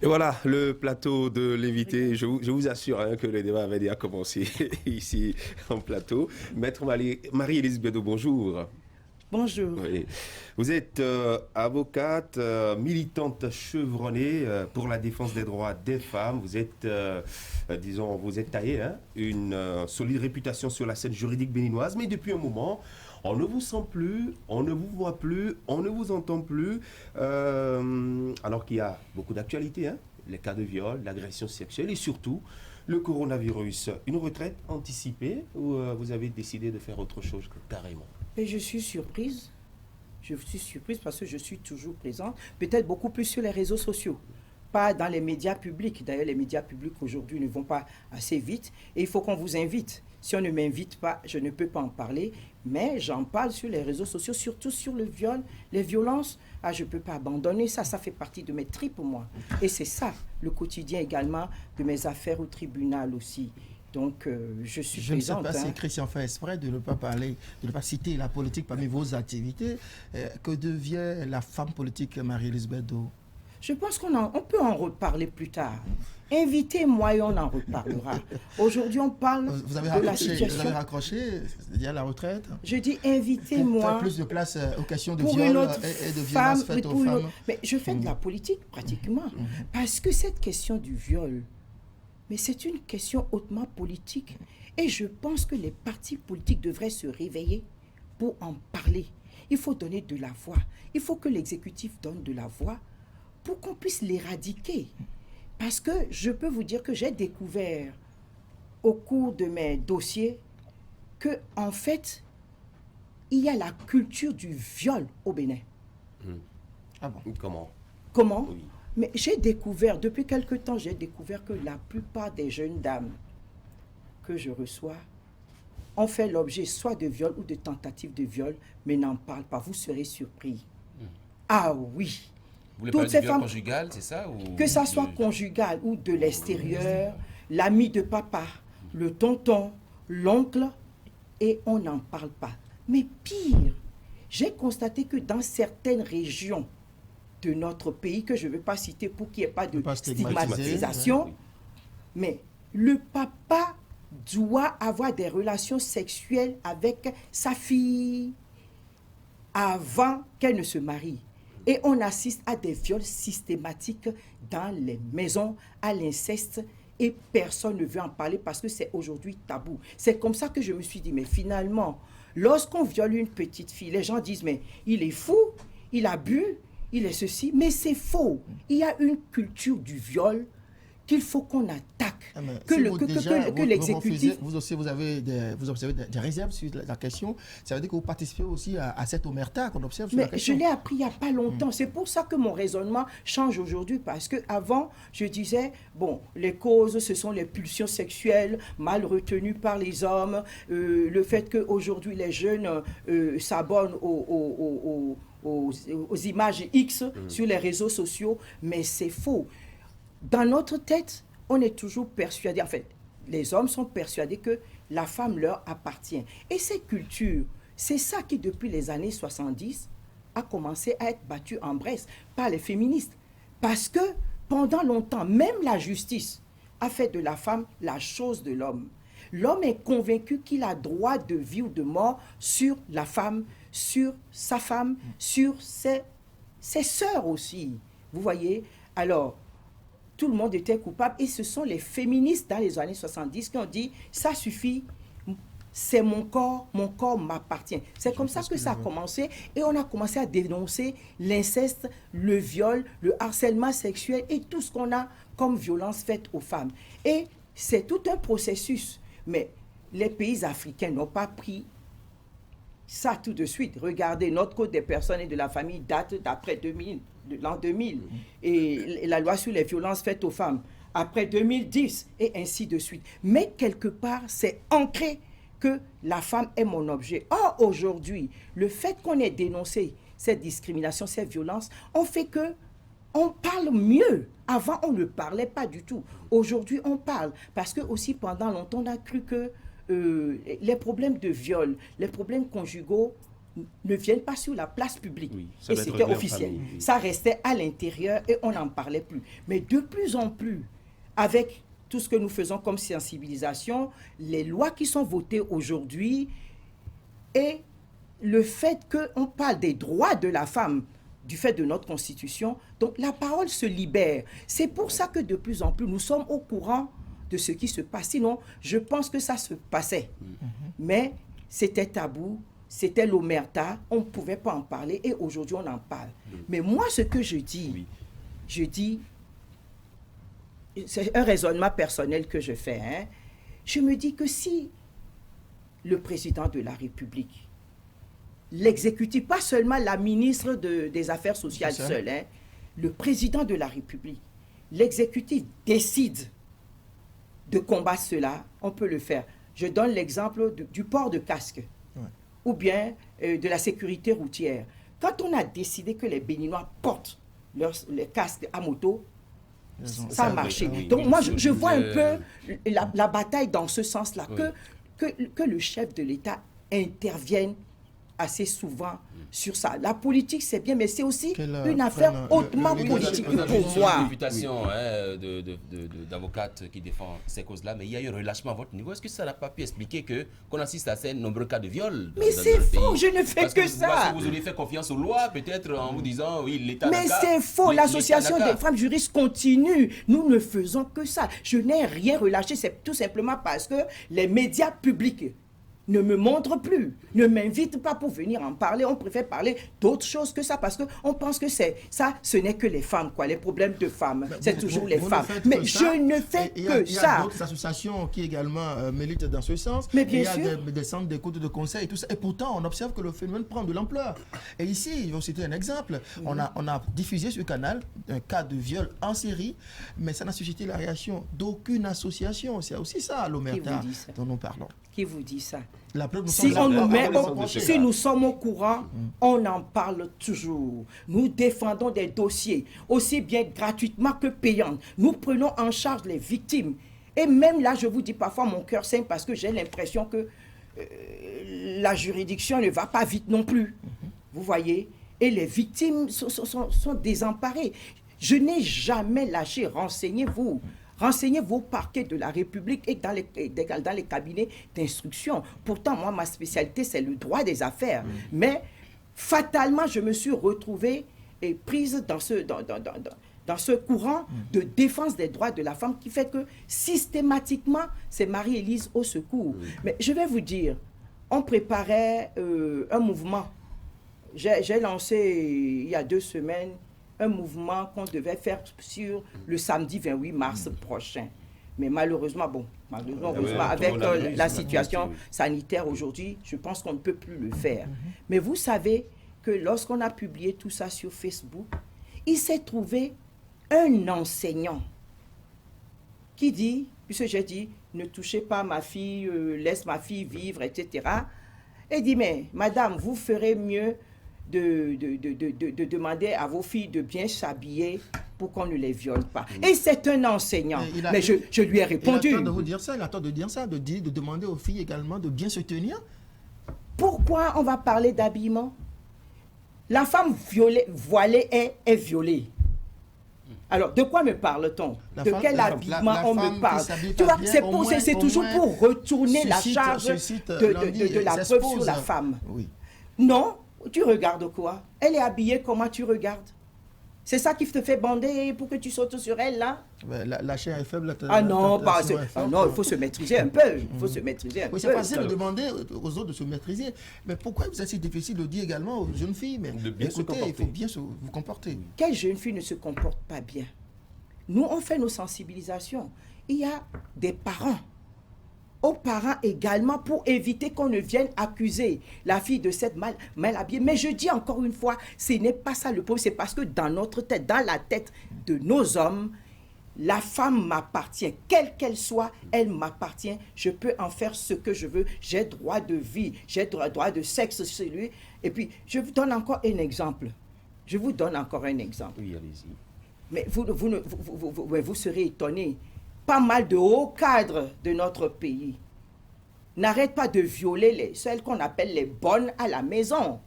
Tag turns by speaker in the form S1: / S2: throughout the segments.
S1: Et voilà, le plateau de l'invité. Je vous assure que le débat avait déjà commencé ici en plateau. Maître Marie-Élise Bédot, bonjour.
S2: Bonjour.
S1: Oui. Vous êtes avocate, militante chevronnée pour la défense des droits des femmes. Vous êtes, disons, vous êtes taillée, hein, une solide réputation sur la scène juridique béninoise, mais depuis un moment, on ne vous sent plus, on ne vous voit plus, on ne vous entend plus, alors qu'il y a beaucoup d'actualités, hein, les cas de viol, d'agression sexuelle et surtout le coronavirus. Une retraite anticipée ou vous avez décidé de faire autre chose carrément?
S2: Et je suis surprise. Je suis surprise parce que je suis toujours présente, peut-être beaucoup plus sur les réseaux sociaux, pas dans les médias publics. D'ailleurs, les médias publics aujourd'hui ne vont pas assez vite et il faut qu'on vous invite. Si on ne m'invite pas, je ne peux pas en parler, mais j'en parle sur les réseaux sociaux, surtout sur le viol, les violences. Ah, je ne peux pas abandonner ça, ça fait partie de mes tripes pour moi. Et c'est ça, le quotidien également de mes affaires au tribunal aussi. Donc, je suis présente.
S3: Je ne sais pas si Christian fait exprès de ne pas parler, de ne pas citer la politique parmi vos activités. Que devient la femme politique Marie-Élise Bédot?
S2: Je pense on peut en reparler plus tard. Invitez-moi et on en reparlera. Aujourd'hui, on parle de la situation.
S3: Vous avez raccroché, c'est-à-dire la retraite?
S2: Je dis invitez-moi.
S3: Pour faire plus de place aux questions de
S2: pour
S3: viol
S2: une autre
S3: et de
S2: femme,
S3: violences faites aux femmes.
S2: Mais je fais de la politique pratiquement. Parce que cette question du viol, mais c'est une question hautement politique. Et je pense que les partis politiques devraient se réveiller pour en parler. Il faut donner de la voix. Il faut que l'exécutif donne de la voix pour qu'on puisse l'éradiquer. Parce que je peux vous dire que j'ai découvert au cours de mes dossiers que, en fait, il y a la culture du viol au Bénin.
S3: Ah bon?
S1: Comment?
S2: Comment?
S1: Oui.
S2: Mais j'ai découvert, depuis quelque temps, j'ai découvert que la plupart des jeunes dames que je reçois ont fait l'objet soit de viol ou de tentative de viol, mais n'en parlent pas. Vous serez surpris. Ah oui.
S4: Vous voulez
S2: Toutes
S4: parler
S2: ces
S4: du viol
S2: femmes,
S4: conjugal, c'est ça ou
S2: que ça soit conjugal ou de l'extérieur, l'ami de papa, le tonton, l'oncle, et on n'en parle pas. Mais pire, j'ai constaté que dans certaines régions de notre pays, que je ne veux pas citer pour qu'il n'y ait pas de stigmatisation,
S1: Oui.
S2: mais le papa doit avoir des relations sexuelles avec sa fille avant qu'elle ne se marie. Et on assiste à des viols systématiques dans les maisons, à l'inceste, et personne ne veut en parler parce que c'est aujourd'hui tabou. C'est comme ça que je me suis dit, mais finalement, lorsqu'on viole une petite fille, les gens disent, mais il est fou, il a bu, il est ceci, mais c'est faux. Il y a une culture du viol qu'il faut qu'on attaque, que l'exécutif...
S3: Vous aussi, vous avez des réserves sur la question. Ça veut dire que vous participez aussi à cette omerta qu'on observe sur la
S2: Mais
S3: question.
S2: je l'ai appris il n'y a pas longtemps. C'est pour ça que mon raisonnement change aujourd'hui. Parce qu'avant, je disais, bon, les causes, ce sont les pulsions sexuelles mal retenues par les hommes, le fait qu'aujourd'hui, les jeunes s'abonnent aux images X sur les réseaux sociaux. Mais c'est faux. Dans notre tête, on est toujours persuadé, en fait, les hommes sont persuadés que la femme leur appartient. Et ces cultures, c'est ça qui, depuis les années 70, a commencé à être battu en brèche par les féministes. Parce que pendant longtemps, même la justice a fait de la femme la chose de l'homme. L'homme est convaincu qu'il a droit de vie ou de mort sur la femme, sur sa femme, sur ses sœurs aussi. Vous voyez? Alors, tout le monde était coupable et ce sont les féministes dans les années 70 qui ont dit « ça suffit, c'est mon corps m'appartient ». C'est comme ça que ça a commencé et on a commencé à dénoncer l'inceste, le viol, le harcèlement sexuel et tout ce qu'on a comme violence faite aux femmes. Et c'est tout un processus, mais les pays africains n'ont pas pris ça tout de suite. Regardez, notre code des personnes et de la famille date d'après 2000. De l'an 2000 et la loi sur les violences faites aux femmes après 2010 et ainsi de suite. Mais quelque part, c'est ancré que la femme est mon objet. Or, aujourd'hui, le fait qu'on ait dénoncé cette discrimination, cette violence, on fait que on parle mieux. Avant, on ne parlait pas du tout. Aujourd'hui, on parle. Parce que aussi, pendant longtemps, on a cru que les problèmes de viol, les problèmes conjugaux ne viennent pas sur la place publique.
S1: Oui, ça
S2: et
S1: doit être
S2: c'était
S1: leur
S2: officiel.
S1: famille, oui.
S2: Ça restait à l'intérieur et on n'en parlait plus. Mais de plus en plus, avec tout ce que nous faisons comme sensibilisation, les lois qui sont votées aujourd'hui et le fait qu'on parle des droits de la femme du fait de notre constitution, donc la parole se libère. C'est pour ça que de plus en plus, nous sommes au courant de ce qui se passe. Sinon, je pense que ça se passait. Mais c'était tabou, c'était l'omerta, on ne pouvait pas en parler et aujourd'hui on en parle. Mais moi, ce que je dis, c'est un raisonnement personnel que je fais, hein. Je me dis que si le président de la République, l'exécutif, pas seulement la ministre des Affaires sociales seule, hein, le président de la République, l'exécutif décide de combattre cela, on peut le faire. Je donne l'exemple du port de casque ou bien de la sécurité routière. Quand on a décidé que les Béninois portent les casques à moto, ça a marché. Donc moi, je vois un peu la bataille dans ce sens-là, que le chef de l'État intervienne assez souvent sur ça. La politique, c'est bien, mais c'est aussi une affaire hautement politique pour moi.
S4: Une réputation d'avocate qui défend ces causes-là, mais il y a eu un relâchement à votre niveau. Est-ce que ça n'a pas pu expliquer qu'on assiste à ces nombreux cas de viol
S2: Mais c'est faux, je ne fais que ça.
S4: Parce que vous auriez fait confiance aux lois, peut-être en vous disant, oui, l'État n'a
S2: Mais
S4: qu'à...
S2: c'est faux,
S4: Oui,
S2: l'association
S4: l'État n'a
S2: des femmes juristes continue. Nous ne faisons que ça. Je n'ai rien relâché, c'est tout simplement parce que les médias publics ne me montrent plus, ne m'invitent pas pour venir en parler. On préfère parler d'autres choses que ça parce qu'on pense que ça, ce n'est que les femmes, quoi. Les problèmes de femmes, c'est toujours les femmes. Mais je ne fais que ça.
S3: Il y a d'autres associations qui également militent dans ce sens.
S2: Mais bien
S3: sûr. Il y a
S2: sûr.
S3: des centres d'écoute, de conseil et tout ça. Et pourtant, on observe que le phénomène prend de l'ampleur. Et ici, je vais vous citer un exemple. On a diffusé sur le canal un cas de viol en série, mais ça n'a suscité la réaction d'aucune association. C'est aussi ça, l'omerta dont nous parlons.
S2: Qui vous dit ça?
S3: Si
S2: nous sommes au courant, on en parle toujours. Nous défendons des dossiers, aussi bien gratuitement que payants. Nous prenons en charge les victimes. Et même là, je vous dis parfois, mon cœur saigne parce que j'ai l'impression que la juridiction ne va pas vite non plus. Vous voyez? Et les victimes sont désemparées. Je n'ai jamais lâché. Renseignez-vous. Renseignez vos parquets de la République et dans les cabinets d'instruction. Pourtant, moi, ma spécialité, c'est le droit des affaires. Mais fatalement, je me suis retrouvée et prise dans ce courant de défense des droits de la femme qui fait que systématiquement, c'est Marie-Élise au secours. Mais je vais vous dire, on préparait un mouvement. J'ai lancé il y a 2 semaines un mouvement qu'on devait faire sur le samedi 28 mars prochain. Mais malheureusement, avec la situation sanitaire aujourd'hui, je pense qu'on ne peut plus le faire. Mais vous savez que lorsqu'on a publié tout ça sur Facebook, il s'est trouvé un enseignant qui dit, puisque j'ai dit, ne touchez pas ma fille, laisse ma fille vivre, etc. Et dit, mais madame, vous ferez mieux de demander à vos filles de bien s'habiller pour qu'on ne les viole pas. Et c'est un enseignant. Mais je lui ai répondu.
S3: Il a tort de vous dire ça, de demander aux filles également de bien se tenir.
S2: Pourquoi on va parler d'habillement? La femme voilée est violée. Alors, de quoi me parle-t-on? De quel habillement on me parle? Tu vois, c'est toujours pour retourner la charge de la preuve sur la femme.
S3: Oui.
S2: Non. Tu regardes quoi? Elle est habillée, comment tu regardes? C'est ça qui te fait bander pour que tu sautes sur elle, là?
S3: La chair est faible.
S2: Non, il faut se maîtriser un peu. Il faut se maîtriser un peu.
S3: C'est facile de demander aux autres de se maîtriser. Mais pourquoi vous êtes si difficile de dire également aux jeunes filles, mais écoutez, il faut bien vous comporter?
S2: Quelle jeune fille ne se comporte pas bien? Nous, on fait nos sensibilisations. Il y a des parents, aux parents également, pour éviter qu'on ne vienne accuser la fille de cette mal habillée. Mais je dis encore une fois, ce n'est pas ça le problème, c'est parce que dans notre tête, dans la tête de nos hommes, la femme m'appartient, quelle qu'elle soit, elle m'appartient, je peux en faire ce que je veux, j'ai droit de vie, j'ai droit de sexe chez lui. Et puis, je vous donne encore un exemple. Oui,
S1: allez-y.
S2: Mais vous serez étonnés. Pas mal de hauts cadres de notre pays n'arrêtent pas de violer celles qu'on appelle les bonnes à la maison.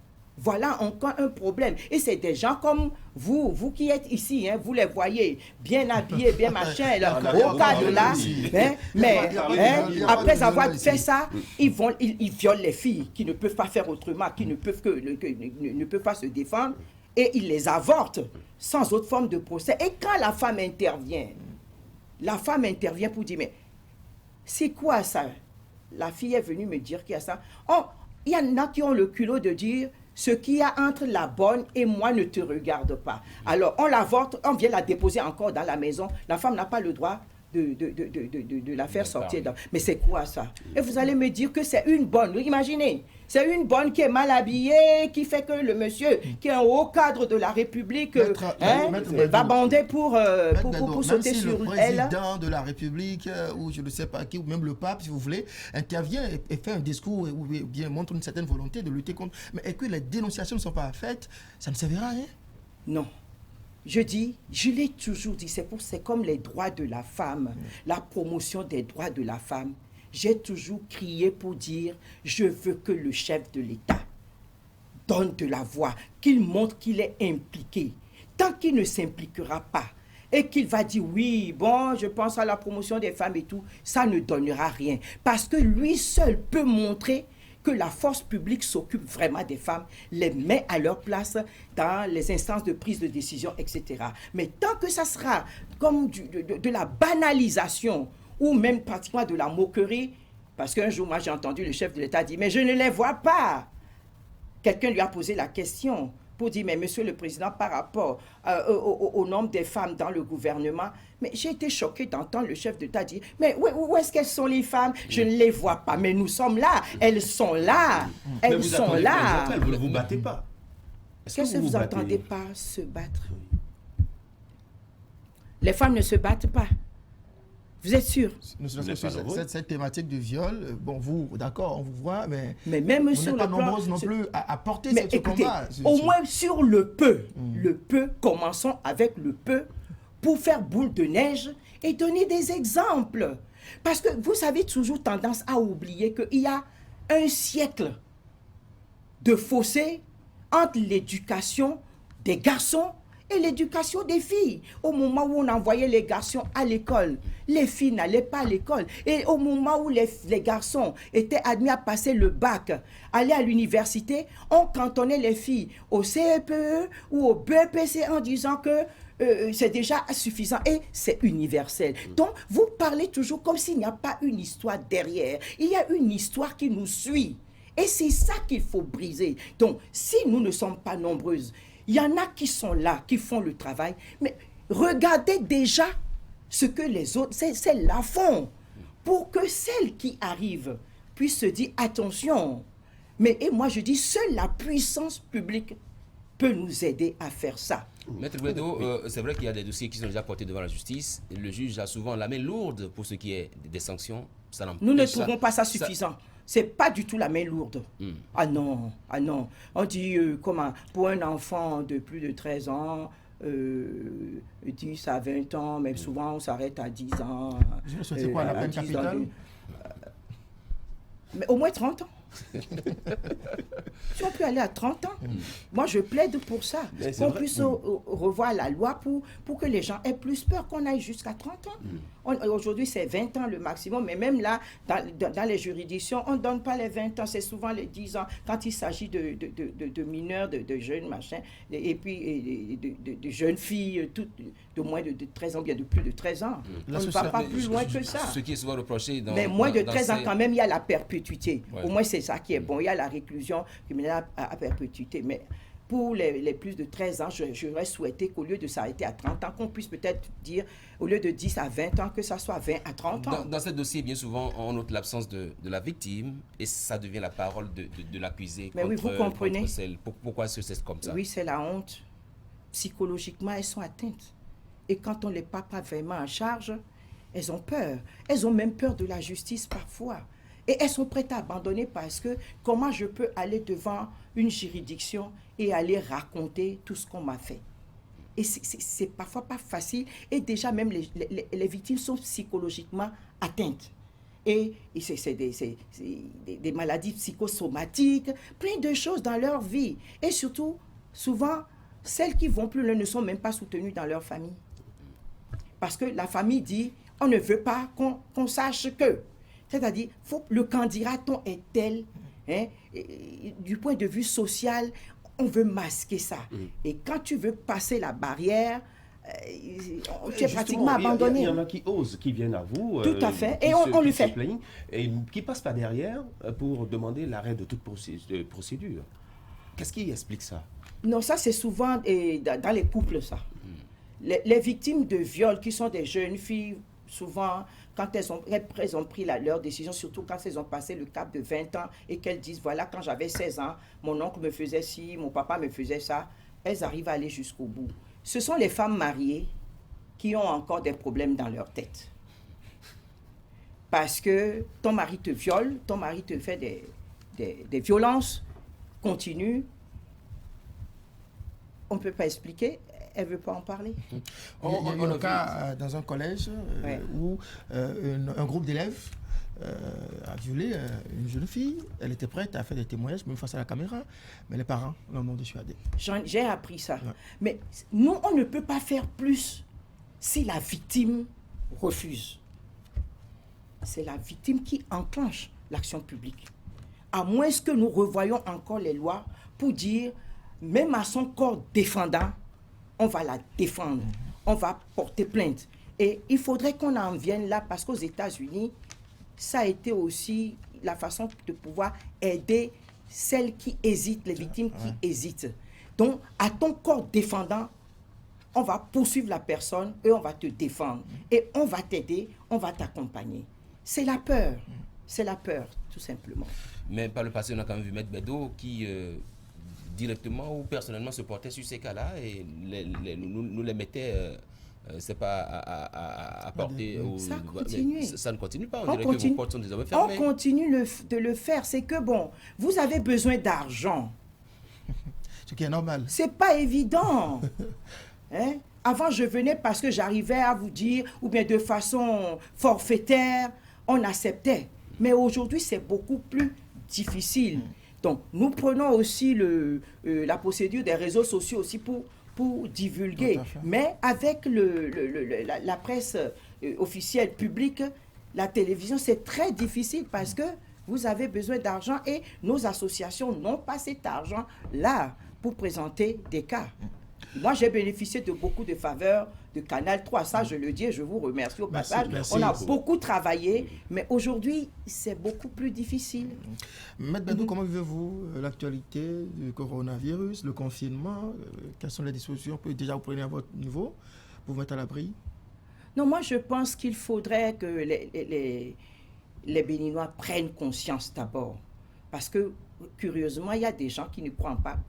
S2: Voilà encore un problème. Et c'est des gens comme vous qui êtes ici, hein, vous les voyez, bien habillés, bien machin, au cadre là. Mais après avoir fait ça, ils violent les filles qui ne peuvent pas faire autrement, qui ne peuvent pas se défendre, et ils les avortent sans autre forme de procès. Et quand la femme intervient pour dire, mais c'est quoi ça? La fille est venue me dire qu'il y a ça. Oh, il y en a qui ont le culot de dire, ce qu'il y a entre la bonne et moi ne te regarde pas. Alors, on l'avorte, on vient la déposer encore dans la maison. La femme n'a pas le droit de la faire sortir. Mais c'est quoi ça? Et vous allez me dire que c'est une bonne. Imaginez, c'est une bonne qui est mal habillée, qui fait que le monsieur, qui est un haut cadre de la République, va bander pour sauter
S3: si
S2: sur
S3: le
S2: elle.
S3: Le président de la République, ou je ne sais pas qui, ou même le pape, si vous voulez, intervient et fait un discours, ou bien montre une certaine volonté de lutter contre. Mais et que les dénonciations ne sont pas faites, ça ne servira à rien.
S2: Non. Je l'ai toujours dit, c'est comme les droits de la femme, la promotion des droits de la femme. J'ai toujours crié pour dire, je veux que le chef de l'État donne de la voix, qu'il montre qu'il est impliqué. Tant qu'il ne s'impliquera pas et qu'il va dire, oui, bon, je pense à la promotion des femmes et tout, ça ne donnera rien. Parce que lui seul peut montrer que la force publique s'occupe vraiment des femmes, les met à leur place dans les instances de prise de décision, etc. Mais tant que ça sera comme de la banalisation ou même pratiquement de la moquerie, parce qu'un jour, moi, j'ai entendu le chef de l'État dire, mais je ne les vois pas. Quelqu'un lui a posé la question pour dire, mais monsieur le président, par rapport au nombre des femmes dans le gouvernement, mais j'ai été choquée d'entendre le chef d'État dire, mais où est-ce qu'elles sont les femmes? Je ne les vois pas, mais nous sommes là, elles sont là, elles sont là.
S1: Vous ne vous battez pas.
S2: Qu'est-ce que vous entendez par se battre? Les femmes ne se battent pas. Vous êtes sûr?
S3: Cette thématique du viol, bon, vous, d'accord, on vous voit, mais
S2: même
S3: vous
S2: sur
S3: n'êtes pas
S2: le plan,
S3: nombreuses non plus à porter
S2: mais
S3: ce
S2: écoutez,
S3: combat.
S2: Au moins sur le peu, commençons avec le peu pour faire boule de neige et donner des exemples. Parce que vous avez toujours tendance à oublier qu'il y a un siècle de fossé entre l'éducation des garçons et l'éducation des filles. Au moment où on envoyait les garçons à l'école, les filles n'allaient pas à l'école. Et au moment où les garçons étaient admis à passer le bac, aller à l'université, on cantonnait les filles au CEPE ou au BEPC en disant que c'est déjà suffisant et c'est universel. Donc, vous parlez toujours comme s'il n'y a pas une histoire derrière. Il y a une histoire qui nous suit. Et c'est ça qu'il faut briser. Donc, si nous ne sommes pas nombreuses, il y en a qui sont là, qui font le travail, mais regardez déjà ce que les autres, celles-là font, pour que celles qui arrivent puissent se dire, attention, et moi je dis, seule la puissance publique peut nous aider à faire ça.
S4: Maître Guedo, c'est vrai qu'il y a des dossiers qui sont déjà portés devant la justice. Le juge a souvent la main lourde pour ce qui est des sanctions.
S2: Nous ne trouvons pas ça suffisant. C'est pas du tout la main lourde. Ah non. On dit, pour un enfant de plus de 13 ans, 10 à 20 ans, mais souvent on s'arrête à 10 ans.
S3: C'est quoi la peine capitale?
S2: Mais au moins 30 ans. Si on peut aller à 30 ans, moi je plaide pour ça, qu'on puisse revoir la loi pour que les gens aient plus peur, qu'on aille jusqu'à 30 ans. Aujourd'hui c'est 20 ans le maximum, mais même là, dans les juridictions, on ne donne pas les 20 ans, c'est souvent les 10 ans, quand il s'agit de mineurs, de jeunes, machin, et puis de jeunes filles, de moins de 13 ans, bien de plus de 13 ans. On ne va pas plus loin que ça.
S4: Ce qui est souvent reproché
S2: mais moins de 13 ans quand même, il y a la perpétuité.
S4: Ouais.
S2: Au moins c'est ça qui est bon. Il y a la réclusion criminelle à perpétuité. Mais pour les plus de 13 ans, j'aurais souhaité qu'au lieu de s'arrêter à 30 ans, qu'on puisse peut-être dire, au lieu de 10 à 20 ans, que ça soit 20 à 30 ans.
S4: Dans ce dossier, bien souvent, on note l'absence de la victime et ça devient la parole de l'accusé.
S2: Mais oui, vous comprenez.
S4: Pourquoi c'est comme ça?
S2: Oui, c'est la honte. Psychologiquement, elles sont atteintes. Et quand on ne les prend pas vraiment en charge, elles ont peur. Elles ont même peur de la justice parfois. Et elles sont prêtes à abandonner parce que comment je peux aller devant une juridiction et aller raconter tout ce qu'on m'a fait? Et c'est parfois pas facile. Et déjà même les victimes sont psychologiquement atteintes. Et c'est des maladies psychosomatiques, plein de choses dans leur vie. Et surtout, souvent, celles qui vont plus loin ne sont même pas soutenues dans leur famille. Parce que la famille dit, on ne veut pas qu'on sache que. C'est-à-dire, le candidaton est tel, hein, du point de vue social, on veut masquer ça. Et quand tu veux passer la barrière, tu es pratiquement abandonné.
S1: Il y en a qui osent, qui viennent à vous.
S2: Tout à fait. Et on le fait.
S1: Et qui passent par derrière pour demander l'arrêt de toute procédure. Qu'est-ce qui explique ça?
S2: Non, ça c'est souvent dans les couples, ça. Les victimes de viol qui sont des jeunes filles, souvent, quand elles ont pris leur décision, surtout quand elles ont passé le cap de 20 ans et qu'elles disent, voilà, quand j'avais 16 ans, mon oncle me faisait ci, mon papa me faisait ça, elles arrivent à aller jusqu'au bout. Ce sont les femmes mariées qui ont encore des problèmes dans leur tête. Parce que ton mari te viole, ton mari te fait des violences continues. On ne peut pas expliquer, elle ne veut pas en parler.
S3: Il y a eu un cas dans un collège où un groupe d'élèves a violé une jeune fille. Elle était prête à faire des témoignages, même face à la caméra, mais les parents l'en ont dissuadé.
S2: J'ai appris ça. Ouais. Mais nous, on ne peut pas faire plus si la victime refuse. C'est la victime qui enclenche l'action publique. À moins que nous revoyions encore les lois pour dire, même à son corps défendant, on va la défendre, on va porter plainte. Et il faudrait qu'on en vienne là, parce qu'aux États-Unis, ça a été aussi la façon de pouvoir aider celles qui hésitent, les victimes qui hésitent. Donc, à ton corps défendant, on va poursuivre la personne et on va te défendre. Et on va t'aider, on va t'accompagner. C'est la peur, tout simplement.
S4: Mais par le passé, on a quand même vu Maître Bédo qui... directement ou personnellement se portait sur ces cas-là et nous les mettait, c'est pas à porter...
S2: Ça continue.
S4: Ça ne continue pas, on dirait que vos portes sont désormais fermées.
S2: On continue de le faire, c'est que bon, vous avez besoin d'argent.
S3: Ce qui est normal.
S2: C'est pas évident. Hein? Avant, je venais parce que j'arrivais à vous dire, ou bien de façon forfaitaire, on acceptait. Mais aujourd'hui, c'est beaucoup plus difficile. Donc, nous prenons aussi la procédure des réseaux sociaux aussi pour divulguer. Mais avec la presse officielle publique, la télévision, c'est très difficile parce que vous avez besoin d'argent et nos associations n'ont pas cet argent-là pour présenter des cas. Moi, j'ai bénéficié de beaucoup de faveurs de Canal 3. Ça, je le dis et je vous remercie au passage. Merci. On a beaucoup travaillé, mais aujourd'hui, c'est beaucoup plus difficile.
S3: Maître Bédo, comment vivez-vous l'actualité du coronavirus, le confinement? Quelles sont les dispositions que déjà vous prenez à votre niveau pour vous mettre à l'abri?
S2: Non, moi, je pense qu'il faudrait que les Béninois prennent conscience d'abord. Parce que, curieusement, il y a des gens qui ne croient pas,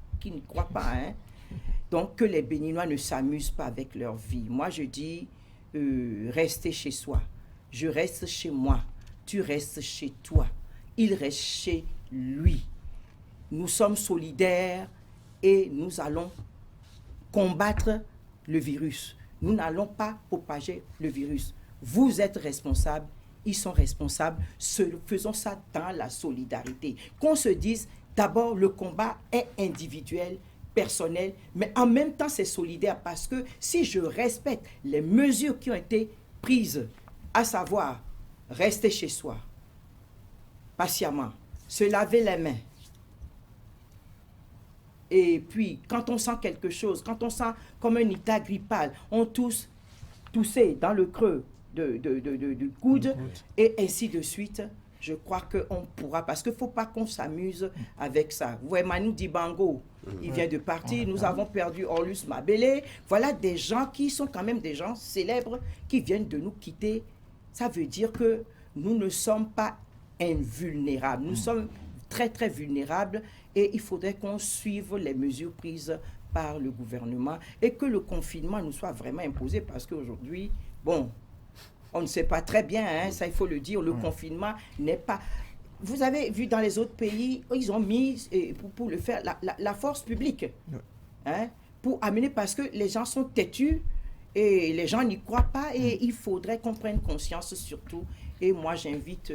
S2: hein. Donc, que les Béninois ne s'amusent pas avec leur vie. Moi, je dis, restez chez soi. Je reste chez moi. Tu restes chez toi. Il reste chez lui. Nous sommes solidaires et nous allons combattre le virus. Nous n'allons pas propager le virus. Vous êtes responsables, ils sont responsables. Faisons ça dans la solidarité. Qu'on se dise, d'abord, le combat est individuel, personnel, mais en même temps c'est solidaire parce que si je respecte les mesures qui ont été prises, à savoir rester chez soi, patiemment, se laver les mains, et puis quand on sent quelque chose, quand on sent comme un état grippal, on tousser dans le creux du coude et ainsi de suite. Je crois qu'on pourra, parce qu'il ne faut pas qu'on s'amuse avec ça. Vous voyez, Manu Dibango, il vient de partir. Nous avons perdu Orlus Mabélé. Voilà des gens qui sont quand même des gens célèbres qui viennent de nous quitter. Ça veut dire que nous ne sommes pas invulnérables. Nous sommes très, très vulnérables et il faudrait qu'on suive les mesures prises par le gouvernement et que le confinement nous soit vraiment imposé parce qu'aujourd'hui, bon... On ne sait pas très bien, hein, ça il faut le dire, le confinement n'est pas... Vous avez vu dans les autres pays, ils ont mis, pour le faire, la force publique, hein, pour amener, parce que les gens sont têtus et les gens n'y croient pas et il faudrait qu'on prenne conscience surtout Et moi, j'invite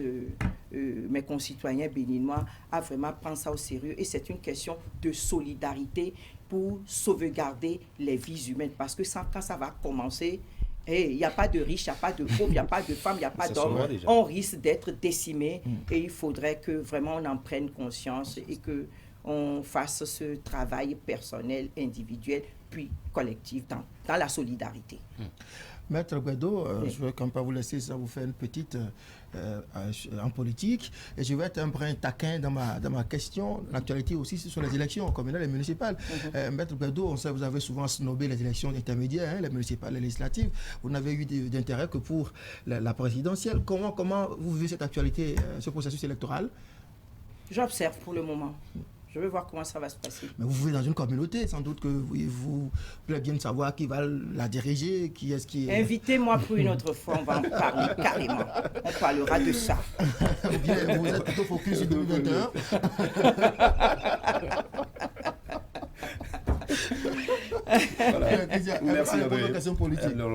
S2: mes concitoyens béninois à vraiment prendre ça au sérieux. Et c'est une question de solidarité pour sauvegarder les vies humaines. Parce que quand ça va commencer, il n'y a pas de riches, il n'y a pas de pauvres, il n'y a pas de femmes, il n'y a pas d'hommes. On risque d'être décimés et il faudrait que vraiment on en prenne conscience et qu'on fasse ce travail personnel, individuel, puis collectif dans la solidarité.
S3: Maître Guaido, je ne vais quand même pas vous laisser ça vous faire une petite en politique. Et je vais être un brin taquin dans ma question. L'actualité aussi, ce sont les élections communales et municipales. Maître Guaido, on sait que vous avez souvent snobé les élections intermédiaires, les municipales et législatives. Vous n'avez eu d'intérêt que pour la présidentielle. Comment vous vivez cette actualité, ce processus électoral?
S2: J'observe pour le moment. Je veux voir comment ça va se passer.
S3: Mais vous vivez dans une communauté, sans doute que vous voulez bien savoir qui va la diriger, qui est-ce qui est...
S2: Invitez-moi pour une autre fois, on va en parler carrément. On parlera de ça.
S3: Bien, vous êtes plutôt focus sur 2021.
S1: Voilà. Merci André. Nous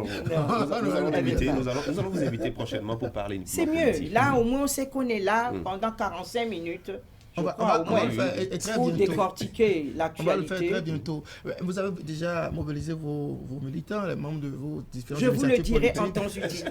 S1: allons vous inviter prochainement pour parler.
S2: C'est mieux. Là, au moins, on sait qu'on est là pendant 45 minutes.
S3: On va le faire très
S2: pour
S3: bientôt.
S2: décortiquer l'actualité.
S3: On va le faire très bientôt. Vous avez déjà mobilisé vos militants, les membres de vos différentes
S2: Je vous le
S3: initiatives
S2: dirai en
S3: politiques.
S2: temps utile.